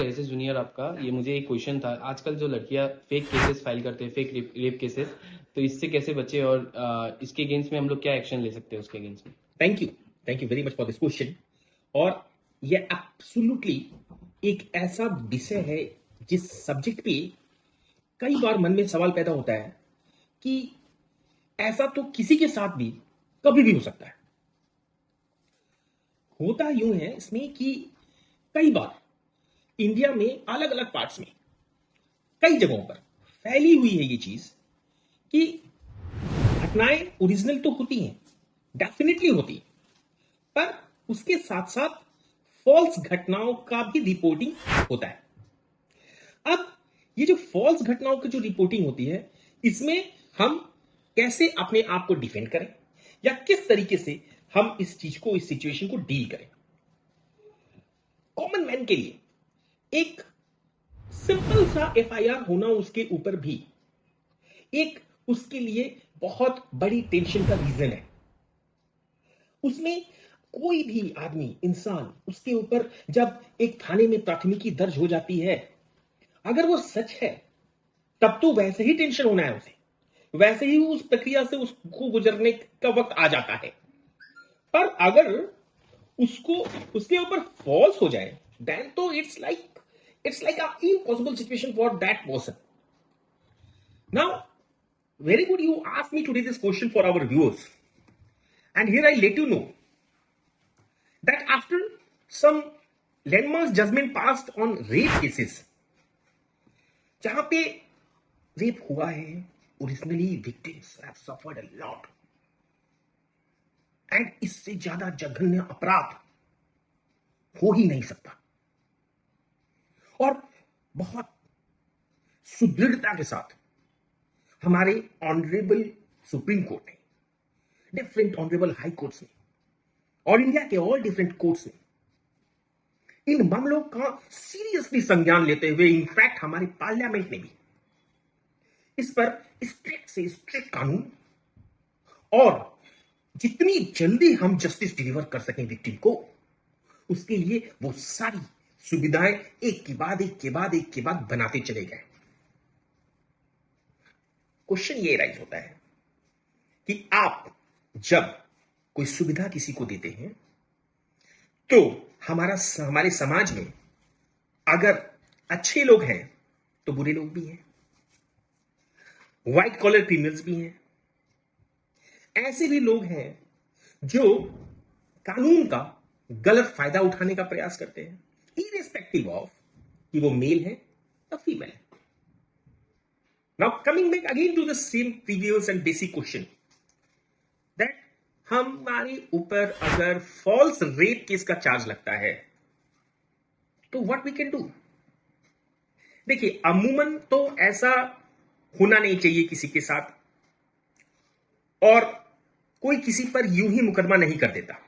Sir S S junior आपका, ये मुझे एक क्वेश्चन था। आजकल जो लड़कियां फेक केसेस फाइल करते हैं, फेक रेप केसेस, तो इससे कैसे बचे और इसके अगेंस्ट में हम लोग क्या एक्शन ले सकते हैं उसके अगेंस्ट में? Thank you very much for this question. और ये एब्सोल्युटली एक ऐसा विषय है जिस सब्जेक्ट पे कई बार मन में सवाल पैदा होता है कि ऐसा तो किसी के साथ भी कभी भी हो सकता है। होता यूं है इसमें कि कई बार इंडिया में अलग अलग पार्ट्स में कई जगहों पर फैली हुई है ये चीज कि घटनाएं ओरिजिनल तो होती हैं, डेफिनेटली होती है, पर उसके साथ साथ फॉल्स घटनाओं का भी रिपोर्टिंग होता है। अब ये जो फॉल्स घटनाओं की जो रिपोर्टिंग होती है, इसमें हम कैसे अपने आप को डिफेंड करें या किस तरीके से हम इस चीज को, इस सिचुएशन को डील करें। कॉमन मैन के लिए एक सिंपल सा एफआईआर होना उसके ऊपर भी एक उसके लिए बहुत बड़ी टेंशन का रीजन है। उसमें कोई भी आदमी, इंसान, उसके ऊपर जब एक थाने में प्राथमिकी दर्ज हो जाती है, अगर वो सच है तब तो वैसे ही टेंशन होना है उसे, वैसे ही उस प्रक्रिया से उसको गुजरने का वक्त आ जाता है। पर अगर उसको उसके ऊपर फॉल्स हो जाए, देन तो it's like a impossible situation for that person. Now very good you asked me today this question for our viewers, and here I let you know that after some landmark judgment passed on rape cases, जहां पे rape हुआ है, originally victims have suffered a lot, and इससे ज्यादा जघन्य अपराध हो ही नहीं सकता। और बहुत सुदृढ़ता के साथ हमारे ऑनरेबल सुप्रीम कोर्ट ने, डिफरेंट ऑनरेबल हाई कोर्ट्स ने और इंडिया के ऑल डिफरेंट कोर्ट्स ने इन मामलों का सीरियसली संज्ञान लेते हुए, इनफैक्ट हमारे पार्लियामेंट ने भी इस पर स्ट्रिक्ट से स्ट्रिक्ट कानून और जितनी जल्दी हम जस्टिस डिलीवर कर सकें विक्टिम को, उसके लिए वो सारी सुविधाएं एक के बाद एक के बाद एक के बाद बनाते चले गए। क्वेश्चन ये राइज होता है कि आप जब कोई सुविधा किसी को देते हैं तो हमारे समाज में अगर अच्छे लोग हैं तो बुरे लोग भी हैं, व्हाइट कॉलर क्रिमिनल्स भी हैं, ऐसे भी लोग हैं जो कानून का गलत फायदा उठाने का प्रयास करते हैं, इरेस्पेक्टिव ऑफ कि वो मेल है या फीमेल है। Now coming back again to the same previous and basic question that हमारे ऊपर अगर फॉल्स रेप केस का चार्ज लगता है तो व्हाट वी कैन डू। देखिए, अमूमन तो ऐसा होना नहीं चाहिए किसी के साथ, और कोई किसी पर यूं ही मुकदमा नहीं कर देता।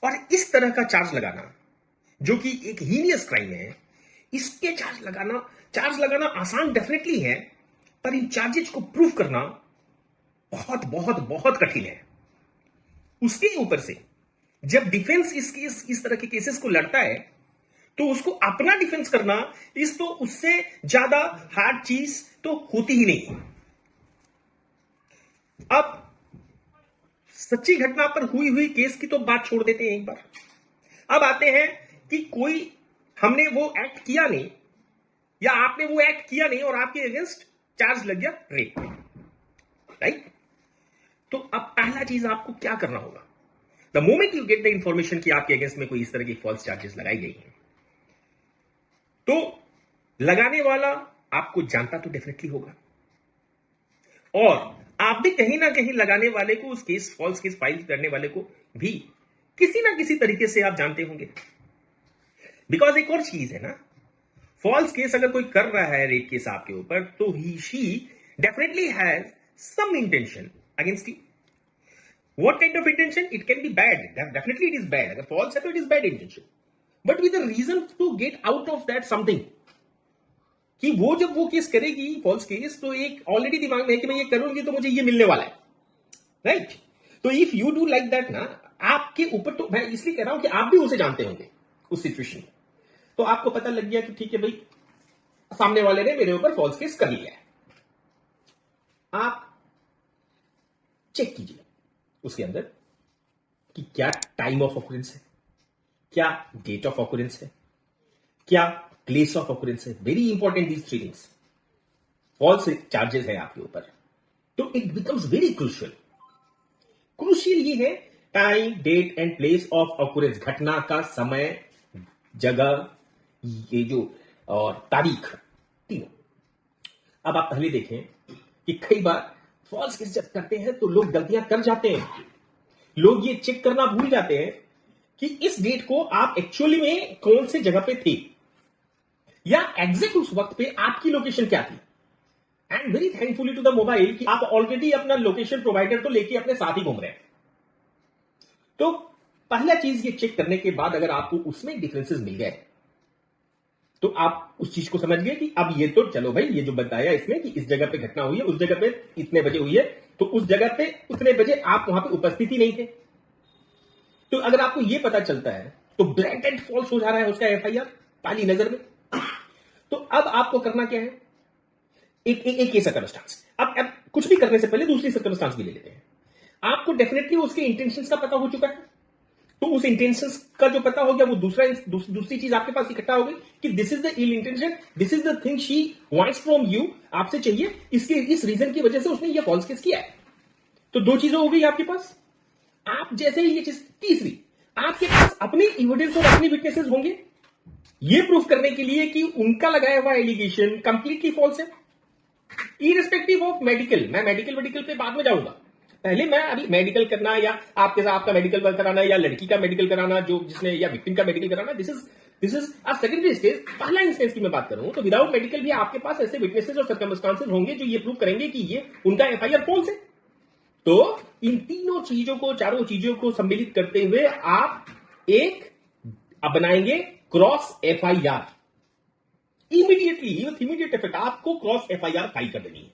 और इस तरह का चार्ज लगाना जो कि एक हीनियस क्राइम है, इसके चार्ज लगाना आसान डेफिनेटली है, पर इन चार्जेस को प्रूव करना बहुत बहुत बहुत कठिन है। उसके ऊपर से जब डिफेंस इस तरह के केसेस को लड़ता है तो उसको अपना डिफेंस करना इस तो उससे ज्यादा हार्ड चीज तो होती ही नहीं। अब सच्ची घटना पर हुई केस की तो बात छोड़ देते हैं एक बार। अब आते हैं कि कोई हमने वो एक्ट किया नहीं या आपने वो एक्ट किया नहीं और आपके अगेंस्ट चार्ज लग गया रेप, राइट। तो अब पहला चीज आपको क्या करना होगा, the moment you get the information कि आपके अगेंस्ट में कोई इस तरह की फॉल्स चार्जेस लगाई गई हैं, तो लगाने वाला आपको जानता तो डेफिनेटली होगा, और आप भी कहीं ना कहीं लगाने वाले को, उस केस, फॉल्स केस फाइल करने वाले को भी किसी ना किसी तरीके से आप जानते होंगे। बिकॉज एक और चीज है ना, फॉल्स केस अगर कोई कर रहा है रेप केस आपके ऊपर, तो he she definitely has some intention against you. What kind of intention? It can be bad. Definitely it is bad. अगर false है तो it is bad intention. But with a reason to get out of that something. कि वो जब वो case करेगी false case, तो एक ऑलरेडी दिमाग में है कि मैं ये करूंगी तो मुझे ये मिलने वाला है, राइट। तो if you do like that ना, आपके ऊपर, तो मैं इसलिए कह रहा हूं कि आप भी उसे जानते होंगे उस सिचुएशन में, तो आपको पता लग गया कि ठीक है भाई, सामने वाले ने मेरे ऊपर फॉल्स केस कर लिया है। आप चेक कीजिए उसके अंदर कि क्या टाइम ऑफ ऑकरेंस है, क्या डेट ऑफ ऑकरेंस है, क्या प्लेस ऑफ ऑकरेंस है। Very important these three things. False charges है आपके ऊपर, तो it becomes very crucial. Crucial ये है time, date and place of occurrence, घटना का समय, जगह, ये जो और तारीख, तीनों। अब आप पहले देखें कि कई बार फॉल्स केस जब करते हैं तो लोग गलतियां कर जाते हैं। लोग ये चेक करना भूल जाते हैं कि इस डेट को आप एक्चुअली में कौन से जगह पे थे, या एग्जैक्ट उस वक्त पे आपकी लोकेशन क्या थी। And very thankfully to the mobile कि आप ऑलरेडी अपना लोकेशन प्रोवाइडर को लेके अपने साथ ही घूम रहे हैं। तो पहला चीज ये चेक करने के बाद अगर आपको उसमें डिफरेंसेस मिल गए तो आप उस चीज को समझ गए कि अब ये तो चलो भाई, ये जो बताया इसमें कि इस जगह पे घटना हुई है, उस जगह पे इतने बजे हुई है, तो उस जगह पे उतने बजे आप वहां पे उपस्थित ही नहीं थे। तो अगर आपको ये पता चलता है तो ब्लैंकेट फॉल्स हो जा रहा है उसका एफआईआर पहली नजर में। तो अब आपको करना क्या है, एक सर्कमस्टांस। अब कुछ भी करने से पहले दूसरी सर्कमस्टांस भी ले लेते हैं। आपको डेफिनेटली उसके इंटेंशंस का पता हो चुका है, तो उस इंटेंशंस का जो पता हो गया वो दूसरी चीज आपके पास इकट्ठा हो गई कि this is the ill intention, this is the thing she wants from you, आपसे चाहिए, इसके इस रीजन की वजह से उसने ये फॉल्स केस किया है। तो दो चीजें हो गई आपके पास। आप जैसे ही ये चीज, तीसरी, आपके पास अपने एविडेंस और अपनी विटनेसेस होंगे ये प्रूफ करने के लिए कि उनका लगाया हुआ एलिगेशन कंप्लीटली फॉल्स है, इरिस्पेक्टिव ऑफ मेडिकल। मैं मेडिकल पे बाद में जाऊंगा, पहले मैं अभी मेडिकल करना या आपके साथ आपका मेडिकल कराना या लड़की का मेडिकल कराना जो जिसने, या विक्टिम का मेडिकल कराना, this is a secondary stage. पहला इंस्टेंस की मैं बात कर रहा हूं, तो विदाउट मेडिकल भी आपके पास ऐसे विटनेसेस और सर्कमस्टांसेस होंगे जो ये प्रूव करेंगे कि ये उनका एफआईआर फॉल्स है। तो इन तीनों चीजों को, चारों चीजों को सम्मिलित करते हुए आप एक बनाएंगे cross FIR. Immediately with immediate effect आपको क्रॉस एफआईआर फाइल कर देनी है।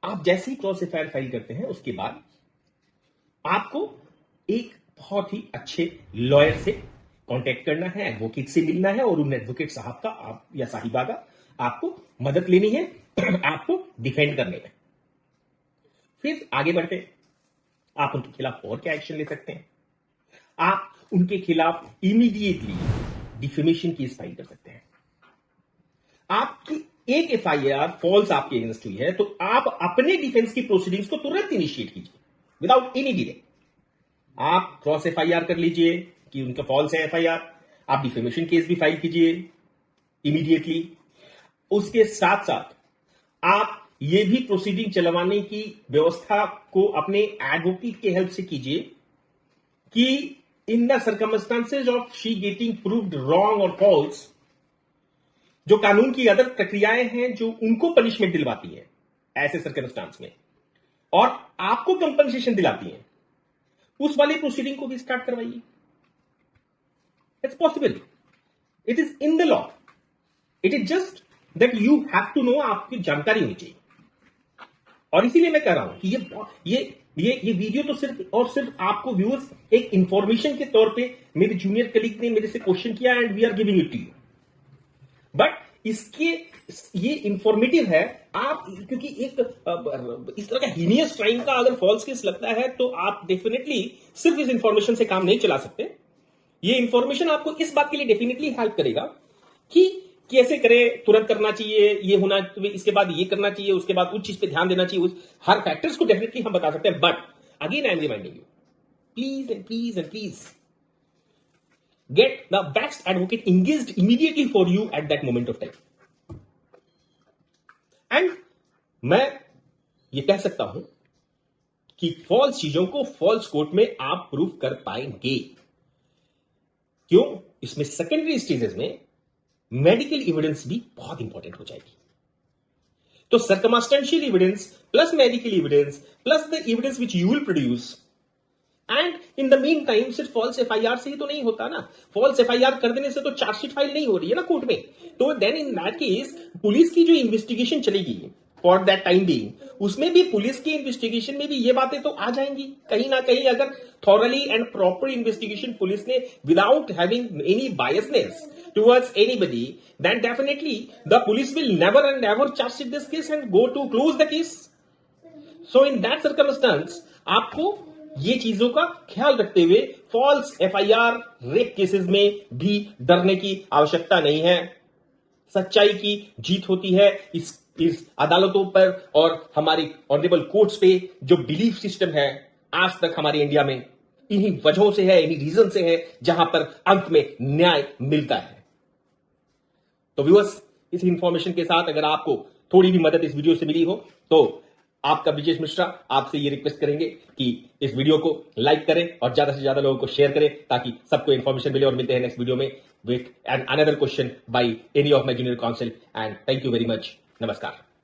आप जैसे ही क्रॉस एफआईआर फाइल करते हैं उसके बाद आपको एक बहुत ही अच्छे लॉयर से कांटेक्ट करना है, एडवोकेट से मिलना है, और उन एडवोकेट साहब का आप या साहिबा का आपको मदद लेनी है आपको डिफेंड करने में। फिर आगे बढ़ते हैं, आप उनके खिलाफ और क्या एक्शन ले सकते हैं। आप उनके खिलाफ इमीडिएटली डिफेमेशन केस फाइल कर सकते हैं। आपकी एक एफआईआर फॉल्स आपके अगेंस्ट हुई है तो आप अपने डिफेंस की प्रोसीडिंग्स को तुरंत इनिशिएट कीजिए विदाउट एनी डिले। आप क्रॉस एफआईआर कर लीजिए कि उनका फॉल्स है एफआईआर, आप डिफेमेशन केस भी फाइल कीजिए इमीडिएटली। उसके साथ साथ आप ये भी प्रोसीडिंग चलवाने की व्यवस्था को अपने एडवोकेट के हेल्प से कीजिए कि in the circumstances of she getting proved wrong और फॉल्स, जो कानून की अदर प्रक्रियाएं हैं जो उनको पनिशमेंट दिलवाती है ऐसे सर्कमस्टांस में और आपको कंपनसेशन दिलाती है, उस वाली प्रोसीडिंग को भी स्टार्ट करवाइए। It's possible, it is in the law, it is just that you have to know, आपकी जानकारी होनी चाहिए। और इसीलिए मैं कह रहा हूं कि ये वीडियो तो सिर्फ और सिर्फ आपको व्यूअर्स एक इंफॉर्मेशन के तौर पे मेरे जूनियर कलीग ने मेरे से क्वेश्चन किया and we are giving it to you, but इसके ये इंफॉर्मेटिव है। आप क्योंकि एक इस तरह का हीनियस क्राइम का अगर फॉल्स केस लगता है तो आप डेफिनेटली सिर्फ इस इंफॉर्मेशन से काम नहीं चला सकते। ये इंफॉर्मेशन आपको इस बात के लिए डेफिनेटली हेल्प करेगा कि कैसे करें, तुरंत करना चाहिए, ये होना, इसके बाद ये करना चाहिए, उसके बाद उस चीज पे ध्यान देना चाहिए, उस हर फैक्टर्स को डेफिनेटली हम बता सकते हैं। But again I am reminding you, please and please and please get the best advocate engaged immediately for you at that moment of time. And मैं ये कह सकता हूं कि फॉल्स चीजों को फॉल्स कोर्ट में आप प्रूफ कर पाएंगे। क्यों? इसमें सेकेंडरी स्टेजेस में मेडिकल एविडेंस भी बहुत इंपॉर्टेंट हो जाएगी। तो circumstantial evidence plus medical evidence plus the evidence which you will produce, and in the mean time सिर्फ फॉल्स एफआईआर से ही तो नहीं होता ना। फॉल्स एफआईआर कर देने से तो चार्जशीट फाइल नहीं हो रही है ना कोर्ट में। तो then in that case police की जो इन्वेस्टिगेशन चलेगी, फॉर दैट टाइम बीइंग, उसमें भी पुलिस की इन्वेस्टिगेशन में भी ये बातें तो आ जाएंगी कहीं ना कहीं। अगर thoroughly and proper investigation police ने without having any biasness towards anybody, then definitely the police will never and ever charge sheet this case and go to close the case. So in that circumstance, आपको ये चीजों का ख्याल रखते हुए false FIR rape cases में भी डरने की आवश्यकता नहीं है। सच्चाई की जीत होती है इस अदालतों पर और हमारी ऑनरेबल कोर्ट्स पे जो बिलीफ सिस्टम है आज तक हमारे इंडिया में, इन्हीं वजहों से है, इन्हीं रीजन से है, जहां पर अंत में न्याय मिलता है। तो व्यूअर्स, इस इंफॉर्मेशन के साथ अगर आपको थोड़ी भी मदद इस वीडियो से मिली हो तो आपका ब्रिजेश मिश्रा आपसे ये रिक्वेस्ट करेंगे कि इस वीडियो को लाइक करें और ज्यादा से ज्यादा लोगों को शेयर करें ताकि सबको इंफॉर्मेशन मिले। और मिलते हैं नेक्स्ट वीडियो में with an another question by any of my junior council. And thank you very much. नमस्कार।